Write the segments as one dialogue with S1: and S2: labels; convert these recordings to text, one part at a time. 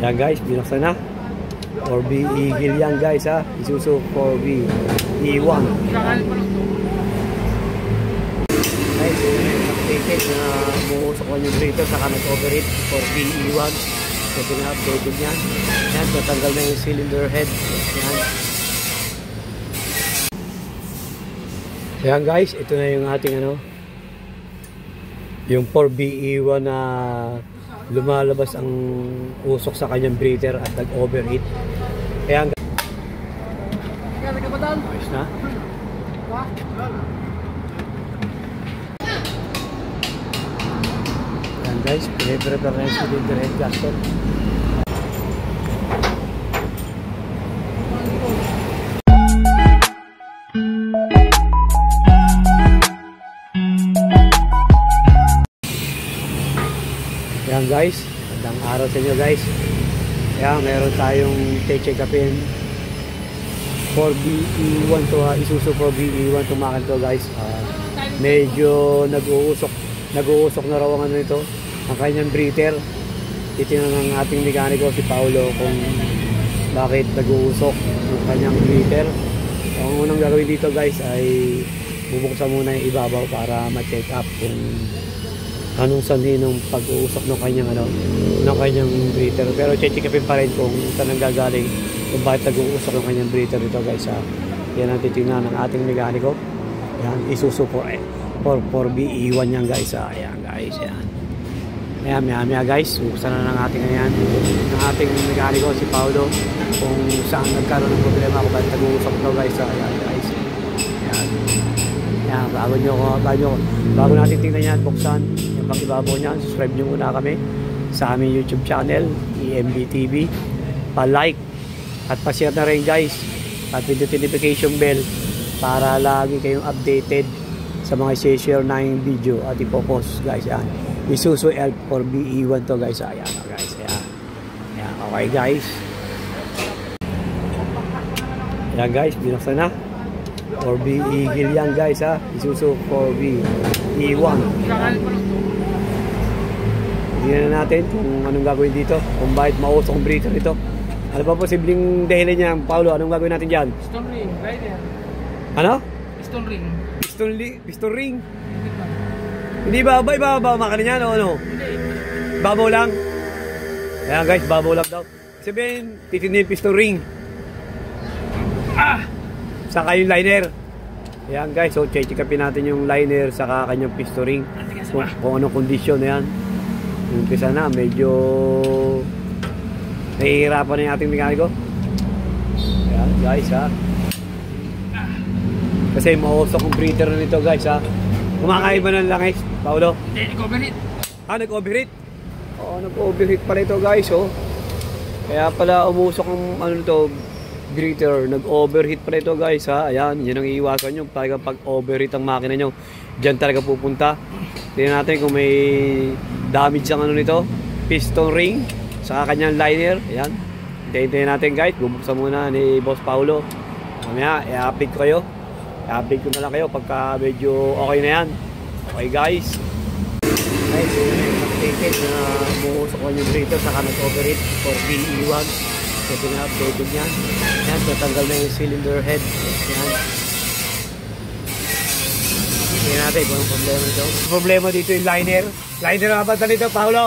S1: Yan guys, binuksan na. 4B Eagle yan guys ha. Isuzu 4B E1. Guys, updated na buusok ko yung breather saka nag-overheat 4B E1. Ito na updated yan. Yan, tatanggal na yung cylinder head. Yan. Yan guys, ito na yung ating yung 4B E1 na lumalabas ang usok sa kanyang breather at nag-overheat. Kaya ayos na. Yan guys, pinipre-prepare na yung cylinder head gasket. Yan guys, magandang araw sa inyo guys. Kaya meron tayong check upin 4B E1 to Isuzu 4B E1 tumakan to guys. Medyo nag-uusok na raw ang nito, ang kanyang breather. Titingnan ng ating mekaniko si Paolo kung bakit nag-uusok ang kanyang breather. Ang unang gagawin dito guys ay bubuksan muna yung ibabaw para ma-check up kung anong sanhi ng pag-uusok ng kanyang breather. Pero check-upin pa rin kung saan ang gagaling, kung bakit nag-uusok ng kanyang breather dito guys. Yan ang titingnan ng ating mekaniko. Yan, Isuzu 4B E1 yan guys. Ayan guys, yan. Ayan, maya guys, buksan na ng ating mekaniko si Paolo kung saan nagkaroon ng problema, kung bakit nag-uusok ito guys. Ayan guys. Ayan. Ayan, bago natin tingnan yan, buksan yung pang-ibabaw niyan, subscribe nyo muna kami sa aming YouTube channel, EMB TV. Pa-like at pa-share na rin guys at with notification bell para lagi kayong updated sa mga share na yung video at ipopost guys. Yan, Isuzu L4B E1 to guys. Ayan guys, ayan. Ayan, okay guys. Ayan guys, binuksan na 4B Eagle yan guys ha. Isuzu 4B E1. Tingnan natin kung anong gagawin dito, kung bakit mausok ang breather ito. Ano ba posibleng dahilan niya, Paolo? Anong gagawin natin dyan?
S2: Piston ring, rider.
S1: Ano?
S2: Piston ring.
S1: Piston ring? Hindi ba? Iba makanin yan o ano?
S2: Hindi.
S1: Babaw lang? Ayan guys, babaw lang daw. Sabihin, titindi yung piston ring. Saka yung liner. Ayan guys, so check-upin natin yung liner saka kanyang piston ring. Kung anong kondisyon na yan. Umpisa na, medyo nahihirapan na yung ating mekaniko. Ayan guys ha. Kasi mausok ang breather na nito guys ha. Kumakaiba ng langis, Paolo?
S2: Hindi, nag-overheat.
S1: Nag-overheat? Oo, nag-overheat pala ito guys Kaya pala umusok ang nito, breather. Nag-overheat pala ito guys ha. Ayan, yun ang iiwasan nyo. Talagang pag-overheat ang makina nyo, dyan talaga pupunta. Tingnan natin kung may damage ang nito, piston ring saka kanyang liner. Ayan, hintayin natin guys. Bubuksan muna ni Boss Paolo. Mamaya i-update ko kayo. I-update ko na lang kayo pagka medyo okay na yan. Okay guys. Guys, updated na buusok ko yung breather saka nag-overheat 4B E1. Ito na updated yan. Ayan, tatanggal na yung cylinder head. Ayan. Tingnan natin kung anong problema nito. Problema dito yung liner. Liner ang kapaltan nito, Paolo.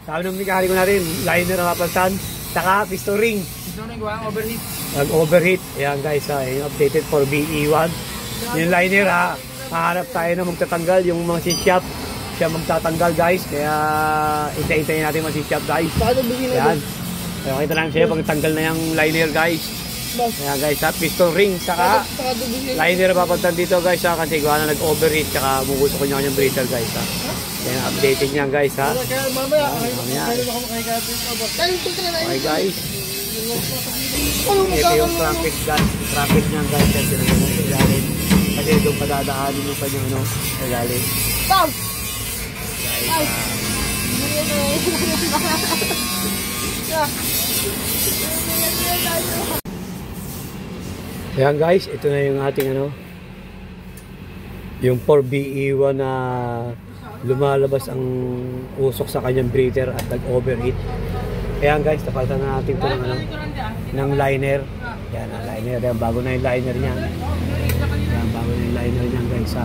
S1: Sabi ng mekaniko natin, liner ang kapaltan. Saka piston ring.
S2: Piston ring, overheat.
S1: Nag-overheat. Ayan guys, yung updated 4B E1. Yung liner hahanap tayo na magtatanggal. Yung mga si-shop, siya magtatanggal guys. Kaya hintay-hintayin natin mga si-shop guys. Ayan. Kaya kita namin sa'yo pag tanggal na yung liner guys. Ayan guys piston ring saka liner papagtan dito guys kasi gawa na nag-overheat saka mugusok ko niya kanyang breather guys Ayan, updating niya guys mamaya. Okay guys, ito yung traffic guys. Traffic niya guys kasi nagagalit kasi doon padadaanin yung kanyang nagalit guys. Ayan guys, ito na yung ating yung 4B E1 na lumalabas ang usok sa kanyang breather at nag-overheat. Ayan guys, napalitan na natin ito ng, ng liner. Yan ang liner. Yan, bago na yung liner niya. Yan, bago na yung liner niya guys ha.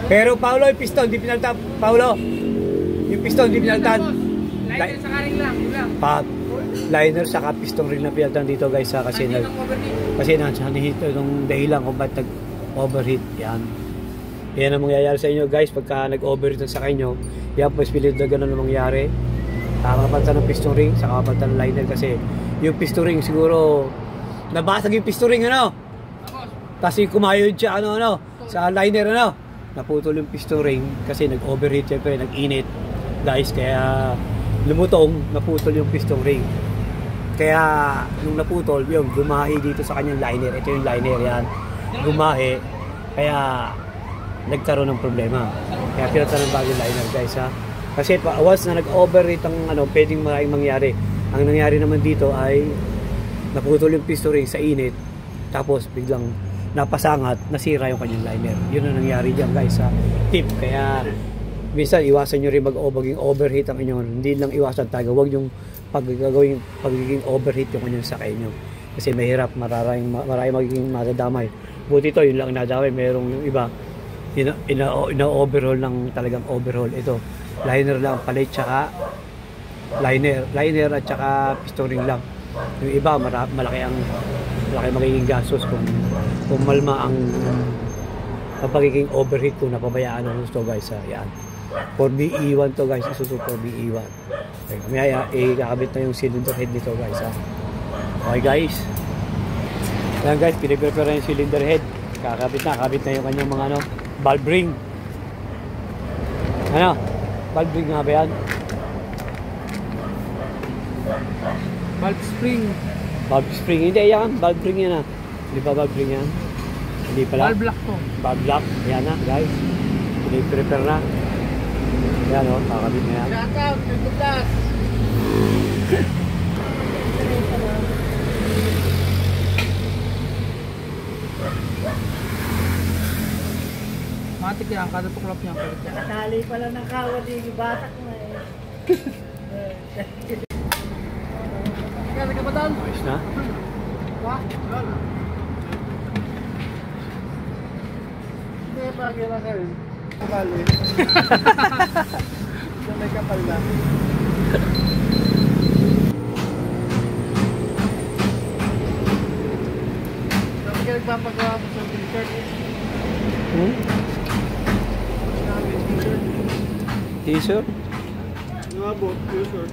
S1: Pero Paolo, yung piston, di pinalitan. Paolo, yung piston, di pinalitan.
S2: Liner sa ring lang.
S1: Liner saka piston ring na pinalitan dito guys ha. Kasi nanihit itong dahilan kung ba't nag-overheat. Yan. Yan ang mangyayari sa inyo guys pagka nag-overheat sa inyo. Yan po spilit na gano'n ang mangyayari. Kakapalitan ng piston ring, saka kapalitan ng liner kasi yung piston ring siguro nabasag yung piston ring ano. Tapos yung kumayod siya ano sa liner ano. Naputol yung piston ring kasi nag-overheat syempre, nag-init guys kaya lumutong, naputol yung piston ring. Kaya nung naputol, yung gumahi dito sa kanyang liner. Ito yung liner yan. Gumahi. Kaya nagkaroon ng problema. Kaya pinalitan ng bagong liner guys ha. Kasi once na nag-overheat ang ano, pwedeng maraming mangyari. Ang nangyari naman dito ay naputol yung piston ring sa init. Tapos biglang napasangat, nasira yung kanyang liner. Yun ang nangyari dyan guys ha. Tip. Kaya minsan iwasan nyo rin maging overheat ang inyo. Hindi lang iwasan tayo. Huwag yung pagiging overheat yung kanyang sakay nyo. Kasi mahirap, maraming magiging madadamay. Buti ito, yun lang nadamay. Merong yung iba, ina-overhaul ng talagang overhaul. Ito, liner lang, palit tsaka liner at tsaka piston ring lang. Yung iba, malaki magiging gastos kung malma ang pagiging overheat kung napabayaan ng gusto guys. Yan. 4BE1 to guys, Isuzu 4BE1. Okay, kamaya ikakabit na yung cylinder head nito guys ha. Okay guys. Yan guys, piniprepare na yung cylinder head. Kakabit na yung kanyang mga valve ring. Valve ring nga ba yan?
S2: Valve spring.
S1: Valve spring, hindi yan, valve ring yan ha. Hindi ba valve ring yan? Hindi pala.
S2: Valve lock to.
S1: Valve lock, yan na guys. Piniprepare na. Yan o, kakabit na yan.
S2: Shoutout, nagbukas. Matik yan, kada tuklap niya.
S3: Nakatali pala ng kawad yung batak mo eh.
S2: Kaya ka ba doon?
S1: Ayos na.
S3: Hindi pa kira ka rin. Kapali. May kapal na. Sabi ka nagpapagawa ko sa t-shirt.
S1: T-shirt?
S3: Mga boat, t-shirt.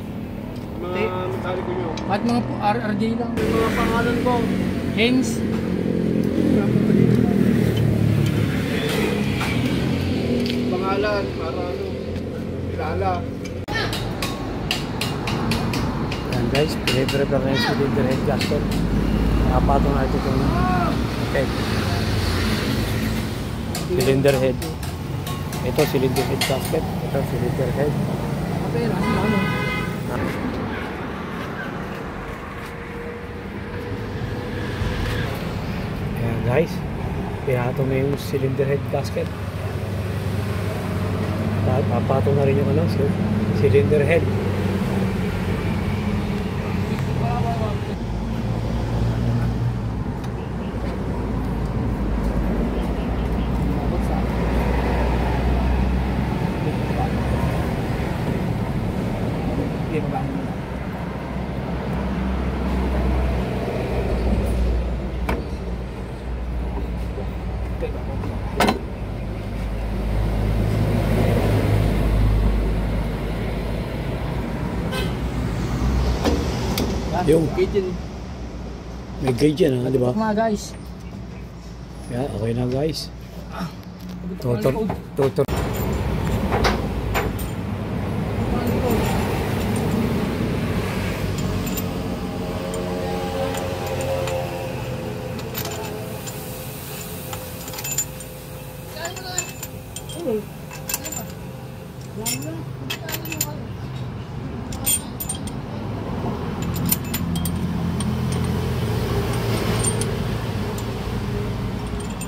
S3: Mga mekaniko nyo.
S2: At mga RRJ lang.
S3: Yung mga pangalan ko.
S2: Hens.
S3: Pangalan, para kilala.
S1: Yan guys, piniprepare na yung cylinder head gasket. Nakapatong natin itong head. Cylinder head. Ito cylinder head gasket. Ito cylinder head.
S2: Kapera, ano?
S1: Ayan guys, pinatong na yung cylinder head gasket. Papatong na rin yung cylinder head. Yung may gauge yan ha, di ba?
S2: Mga guys.
S1: Yeah, okay na guys. Tutor.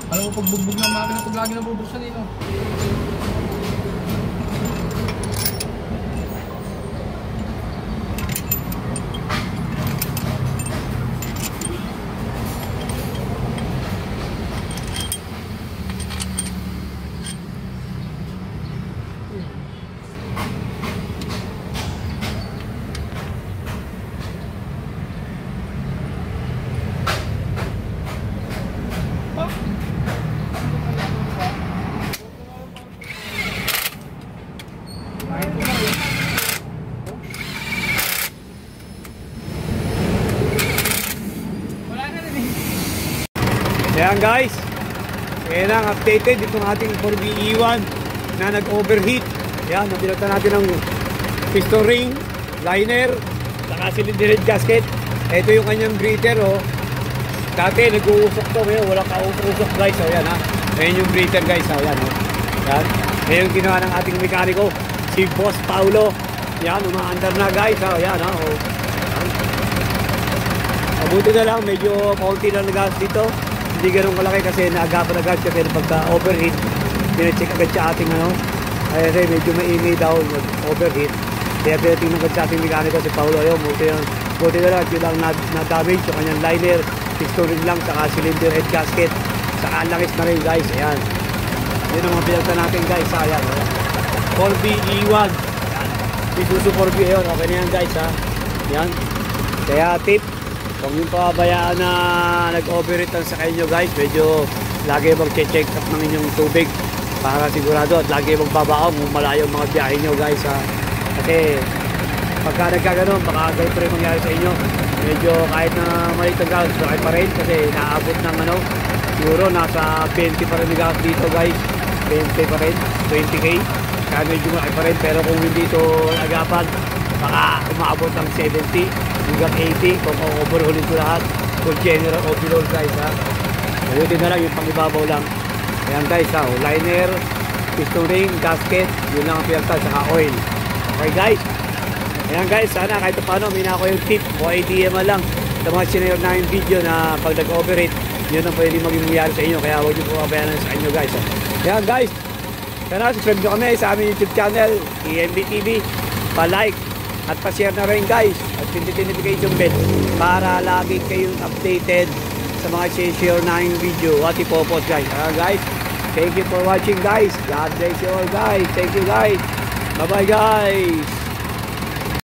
S2: Alam mo, pag bugbog ng makina, pag lagi nabubuksan dito.
S1: Ayan guys, ayan ang updated itong ating 4BE1 na nag-overheat. Ayan, napilatan natin ng piston ring, liner, saka cylinder head gasket. Ito yung kanyang breather, oh. Dati nag-uusok to, ngayon wala ka-usok guys. So ayan ha, ayan yung breather guys. So ayan, oh. Ayan, ayan yung ginawa ng ating mekaniko, si Boss Paulo. Ayan, umaandar na guys. So ayan ha, oh. Mabuti na lang, medyo kaunti lang na gas dito. Hindi ganun kalaki kasi naagapan agad kasi pagka-overheat, pinacheck agad sa ating ano. Kasi medyo maingay daw overheat. Kaya pinatingnan agad sa ating mekaniko si Paulo. Ayun, buti na lang, yun lang na-damage yung kanyang liner, piston ring lang, saka cylinder head gasket, saka langis na rin guys. Ayan, yun ang mga pinagta natin guys. Ayan, 4BE1, Isuzu 4B. Ayun, okay na yan guys ha. Ayan, kaya tip, kung yung pabayaan na nag-overheat ang sakay nyo guys, medyo lagi mag-check up ng inyong tubig para sigurado at lagi magbabaon kung malayo mga biyahe nyo guys ha. Kasi pagka nagkaganon, baka ganito rin mangyari sa inyo. Medyo kahit na maliit ang gas, bakit pa rin kasi naabot ng ano, siguro nasa 20 pa rin gas dito guys, 20 pa rin, 20k, kaya medyo malaki pa rin. Pero kung hindi ito agapan, baka umaabot ng 70 hanggang 80 kung overhauling ko lahat, kung general overhaul guys ha. Buti na lang yung pangibabaw lang. Ayan guys ha, liner, piston ring, gasket, yun lang ang pinagta, saka oil. Okay guys, ayan guys, sana kahit paano may nako yung tip o idea man lang sa mga sinayod na yung video na pag nag-overheat, yun ang pwede maging mangyari sa inyo. Kaya huwag nyo po kabayanan sa inyo guys ha. Ayan guys, sana subscribe nyo kami sa aming YouTube channel, EMB TV, pa-like at pa-share na rin guys at pindutin notification bell para lagi kayong updated sa mga share na yung video at ipopost guys. Guys, thank you for watching guys. God bless you all guys. Thank you guys. Bye bye guys.